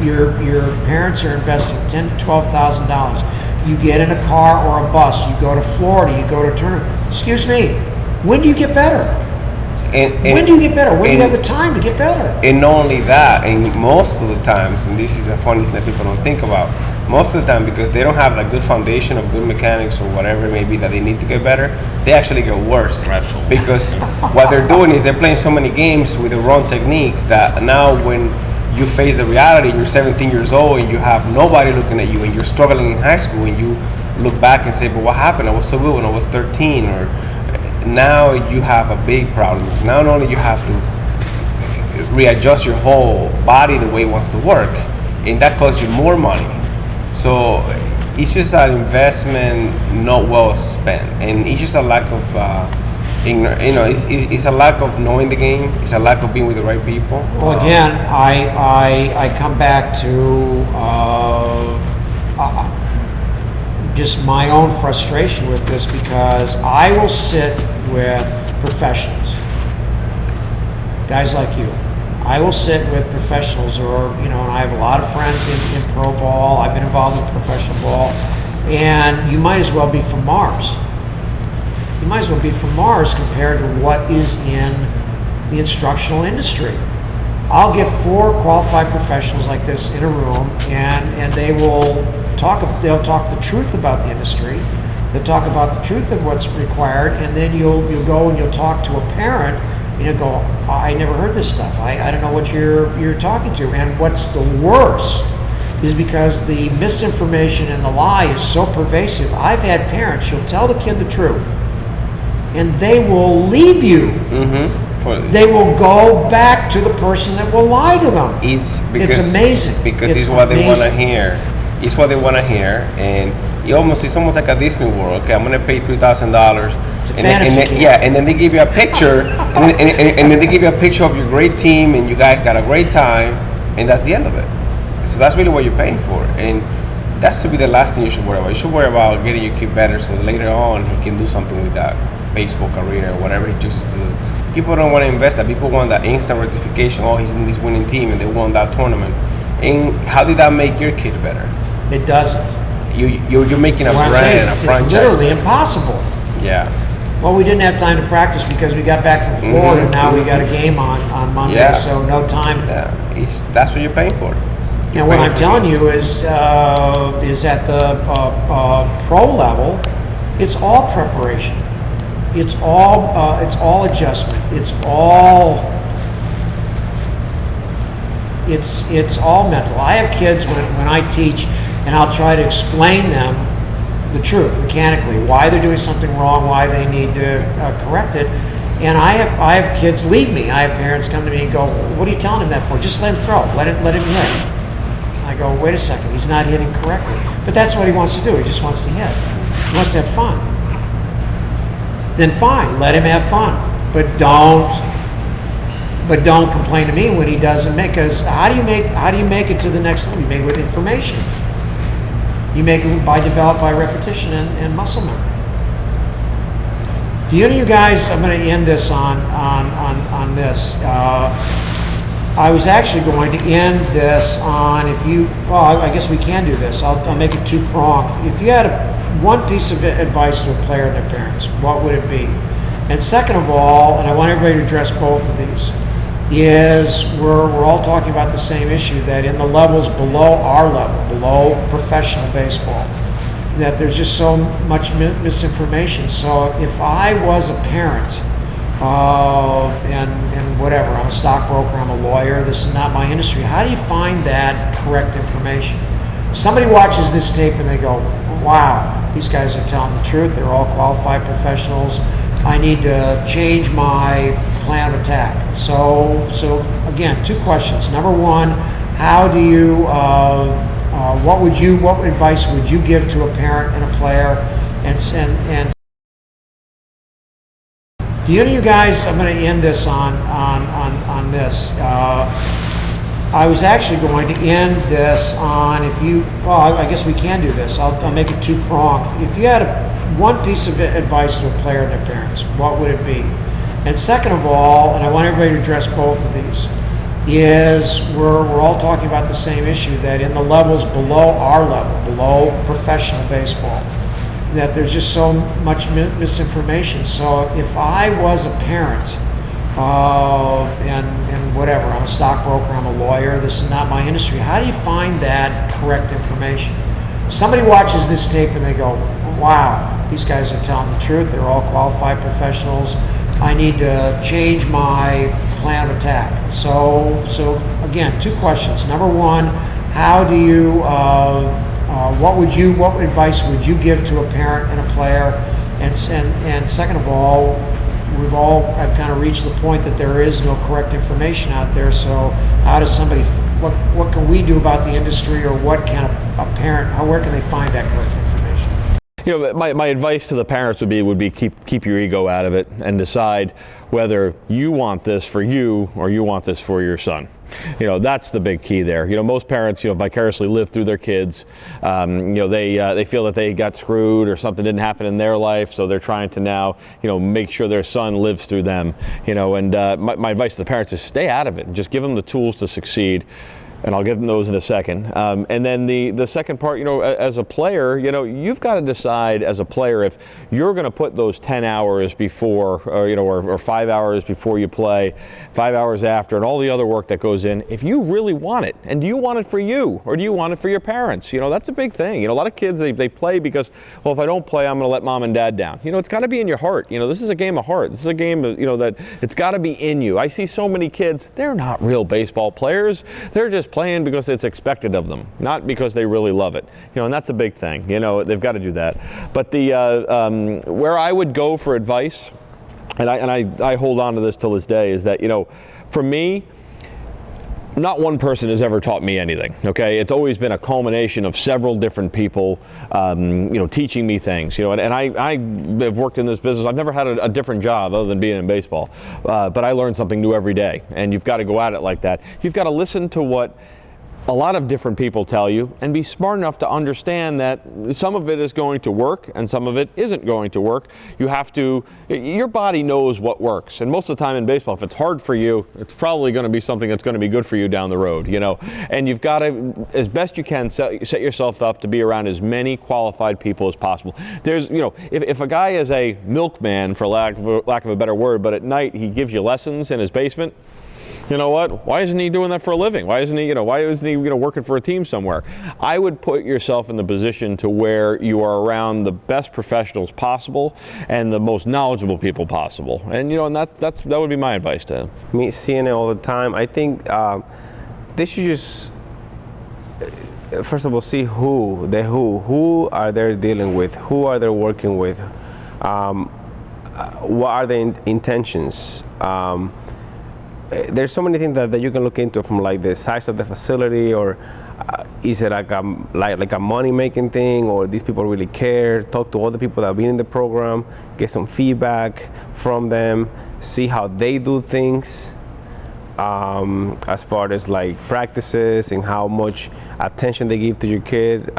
parents are investing $10,000 to $12,000. You get in a car or a bus. You go to Florida. You go to tournament. Excuse me. When do you get better? When do you get better? When do you have the time to get better? And not only that, and most of the times, and this is a funny thing that people don't think about, most of the time because they don't have a good foundation of good mechanics or whatever it may be that they need to get better, they actually get worse. Absolutely. Because what they're doing is they're playing so many games with the wrong techniques that now when you face the reality, you're 17 years old and you have nobody looking at you and you're struggling in high school and you look back and say, but what happened? I was so good when I was 13, or now you have a big problem because now not only you have to readjust your whole body the way it wants to work, and that costs you more money. So it's just an investment not well spent, and it's just a lack of it's a lack of knowing the game. It's a lack of being with the right people. Well, again, I come back to just my own frustration with this, because I will sit with professionals, guys like you. I will sit with professionals, or and I have a lot of friends in pro ball. I've been involved in professional ball, and you might as well be from Mars. You might as well be from Mars compared to what is in the instructional industry. I'll get 4 qualified professionals like this in a room, and they'll talk the truth about the industry. They'll talk about the truth of what's required, and then you'll go and you'll talk to a parent, and you'll go, I never heard this stuff. I don't know what you're talking to. And what's the worst is because the misinformation and the lie is so pervasive. I've had parents, you'll tell the kid the truth, and they will leave you. Mm-hmm. They will go back to the person that will lie to them. It's amazing. Because it's what they want to hear. It's what they want to hear, and it's almost like a Disney World. Okay, I'm going to pay $3,000. It's a fantasy camp. Yeah, and then they give you a picture, and then they give you a picture of your great team, and you guys got a great time, and that's the end of it. So that's really what you're paying for, and that should be the last thing you should worry about. You should worry about getting your kid better, so that later on he can do something with that baseball career or whatever he chooses to do. People don't want to invest that. People want that instant gratification. Oh, he's in this winning team, and they won that tournament. And how did that make your kid better? It doesn't. You're making a brand, a franchise. It's literally impossible. Yeah. Well, we didn't have time to practice because we got back from Florida, and now we got a game on Monday, Yeah. so no time. Yeah. That's what you're paying for. And what I'm telling you is at the pro level, it's all preparation. It's all adjustment. It's all mental. I have kids when I teach, and I'll try to explain them the truth mechanically, why they're doing something wrong, why they need to correct it. And I have kids leave me. I have parents come to me and go, "What are you telling him that for? Just let him throw. Let him hit." I go, "Wait a second. He's not hitting correctly." But that's what he wants to do. He just wants to hit. He wants to have fun. Then fine, let him have fun. But don't complain to me when he doesn't make. Because how do you make it to the next level? You make it with information. You make it developed by repetition and muscle memory. Do you guys? I'm going to end this on this. I was actually going to end this on well, I guess we can do this. I'll make it two-pronged. If you had one piece of advice to a player and their parents, what would it be? And second of all, and I want everybody to address both of these, is we're all talking about the same issue, that in the levels below our level, below professional baseball, that there's just so much misinformation. So if I was a parent, and whatever, I'm a stockbroker, I'm a lawyer, this is not my industry, how do you find that correct information? Somebody watches this tape and they go, "Wow, these guys are telling the truth, they're all qualified professionals, I need to change my plan of attack." So again, two questions. Number one, how do you, what advice would you give to a parent and a player? And do you guys? I'm going to end this on this. I was actually going to end this on well, I guess we can do this. I'll make it two-pronged. If you had one piece of advice to a player and their parents, what would it be? And second of all, and I want everybody to address both of these, is we're all talking about the same issue, that in the levels below our level, below professional baseball, that there's just so much misinformation. So if I was a parent, and whatever, I'm a stockbroker, I'm a lawyer, this is not my industry, how do you find that correct information? Somebody watches this tape and they go, "Wow, these guys are telling the truth, they're all qualified professionals, I need to change my plan of attack." So again, two questions. Number one, how do you, what advice would you give to a parent and a player? And second of all, I've kind of reached the point that there is no correct information out there. So how does somebody, what can we do about the industry, or what can a parent, where can they find that correct information? My advice to the parents would be keep your ego out of it and decide whether you want this for you or you want this for your son. That's the big key there. Most parents, vicariously live through their kids. They feel that they got screwed or something didn't happen in their life, so they're trying to now, make sure their son lives through them. And my advice to the parents is stay out of it. Just give them the tools to succeed. And I'll give them those in a second. And then the second part, as a player, you've got to decide as a player if you're going to put those 10 hours before, or 5 hours before you play, 5 hours after, and all the other work that goes in, if you really want it. And do you want it for you, or do you want it for your parents? That's a big thing. A lot of kids, they play because, well, if I don't play, I'm going to let mom and dad down. It's got to be in your heart. This is a game of heart. This is a game, that it's got to be in you. I see so many kids, they're not real baseball players. They're just playing because it's expected of them, not because they really love it. And that's a big thing. They've got to do that. But where I would go for advice, and I hold on to this till this day, is that for me, not one person has ever taught me anything. Okay, it's always been a culmination of several different people, teaching me things. And I have worked in this business. I've never had a different job other than being in baseball, but I learn something new every day. And you've got to go at it like that. You've got to listen to what a lot of different people tell you, and be smart enough to understand that some of it is going to work and some of it isn't going to work. You have to, your body knows what works, and most of the time in baseball, if it's hard for you, it's probably going to be something that's going to be good for you down the road, you know. And you've got to, as best you can, set yourself up to be around as many qualified people as possible. There's, you know, if a guy is a milkman, for lack of a better word, but at night he gives you lessons in his basement, you know what? Why isn't he doing that for a living? Why isn't he, working for a team somewhere? I would put yourself in the position to where you are around the best professionals possible and the most knowledgeable people possible. And, you know, and that would be my advice to him. Me seeing it all the time, I think they should just, first of all, see who are they dealing with, who are they working with, what are their intentions. There's so many things that you can look into, from like the size of the facility, or is it like a money-making thing, or these people really care. Talk to other people that have been in the program, get some feedback from them, see how they do things, as far as like practices and how much attention they give to your kid.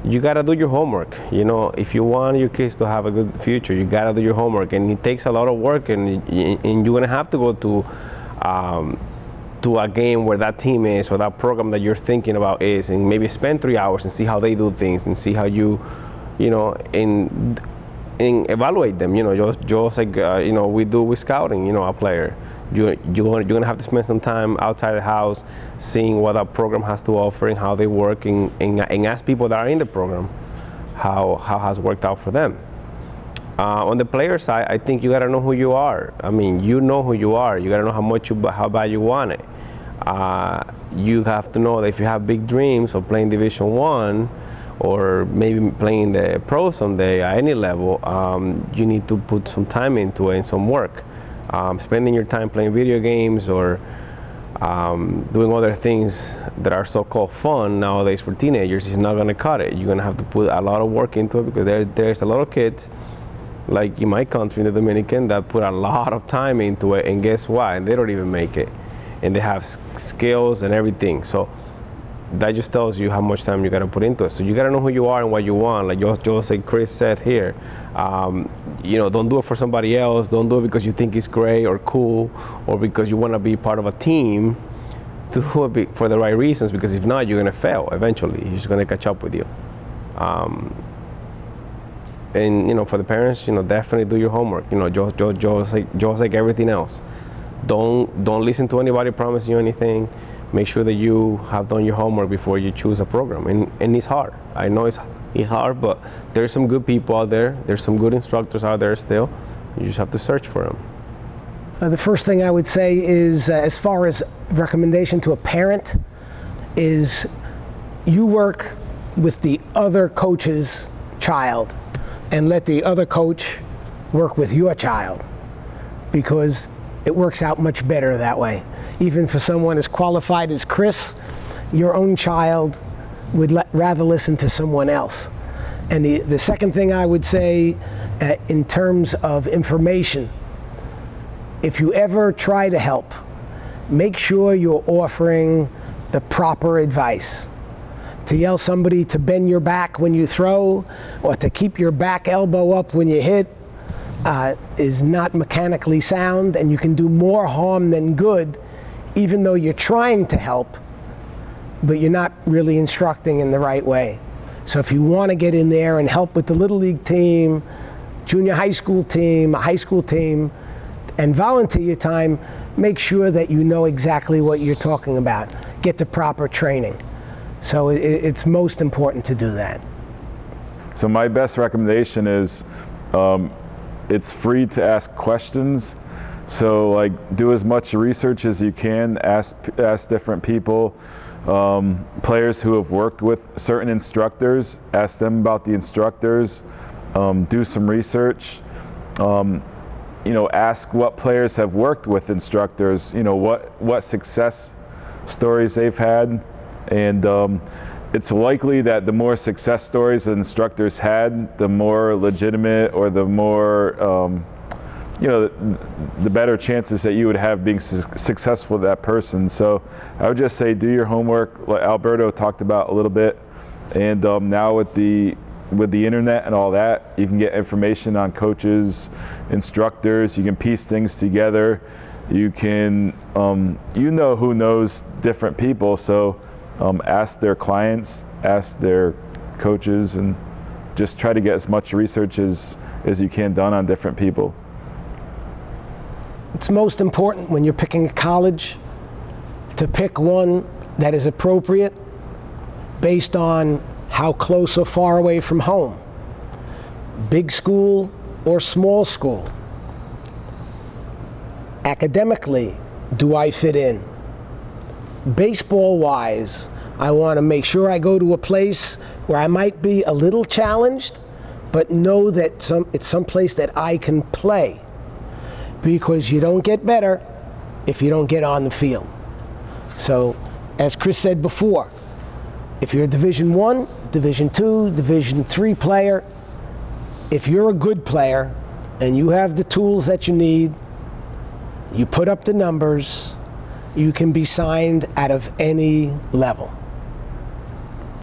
You gotta do your homework. You know, if you want your kids to have a good future, you gotta do your homework, and it takes a lot of work. And you're gonna have to go to a game where that team is, or that program that you're thinking about is, and maybe spend 3 hours and see how they do things, and see how you know, and evaluate them. You know, just like you know, we do with scouting. You know, a player. You're gonna have to spend some time outside the house, seeing what that program has to offer and how they work, and ask people that are in the program how has worked out for them. On the player side, I think you gotta know who you are. I mean, you know who you are. You gotta know how bad you want it. You have to know that if you have big dreams of playing Division I, or maybe playing the pro someday at any level, you need to put some time into it and some work. Spending your time playing video games, or doing other things that are so-called fun nowadays for teenagers is not going to cut it. You're going to have to put a lot of work into it, because there's a lot of kids, like in my country, in the Dominican, that put a lot of time into it, and guess what? And they don't even make it. And they have skills and everything. So that just tells you how much time you got to put into it. So you got to know who you are and what you want. Like just like Chris said here, you know, don't do it for somebody else. Don't do it because you think it's great or cool, or because you want to be part of a team. Do it for the right reasons, because if not, you're going to fail eventually. He's going to catch up with you. And you know, for the parents, you know, definitely do your homework. You know, just like everything else. Don't listen to anybody promising you anything. Make sure that you have done your homework before you choose a program. And it's hard. I know it's hard, but there's some good people out there. There's some good instructors out there still. You just have to search for them. The first thing I would say is, as far as recommendation to a parent, is you work with the other coach's child, and let the other coach work with your child, because it works out much better that way. Even for someone as qualified as Chris, your own child would rather listen to someone else. And the second thing I would say, in terms of information, if you ever try to help, make sure you're offering the proper advice. To yell somebody to bend your back when you throw, or to keep your back elbow up when you hit, is not mechanically sound, and you can do more harm than good, even though you're trying to help, but you're not really instructing in the right way. So if you want to get in there and help with the Little League team, junior high school team, a high school team, and volunteer your time, make sure that you know exactly what you're talking about. Get the proper training. So it's most important to do that. So my best recommendation is, it's free to ask questions. So like, do as much research as you can, ask different people, players who have worked with certain instructors, ask them about the instructors, do some research, you know, ask what players have worked with instructors, you know, what success stories they've had. And it's likely that the more success stories that instructors had, the more legitimate, or the more the better chances that you would have being successful with that person. So I would just say do your homework, like Alberto talked about a little bit, and now with the internet and all that, you can get information on coaches, instructors, you can piece things together, you can, who knows different people, so ask their clients, ask their coaches, and just try to get as much research as you can done on different people. It's most important when you're picking a college to pick one that is appropriate based on how close or far away from home. Big school or small school. Academically, do I fit in? Baseball-wise, I want to make sure I go to a place where I might be a little challenged, but know that it's some place that I can play. Because you don't get better if you don't get on the field. So, as Chris said before, if you're a Division I, Division II, Division III player, if you're a good player and you have the tools that you need, you put up the numbers, you can be signed out of any level.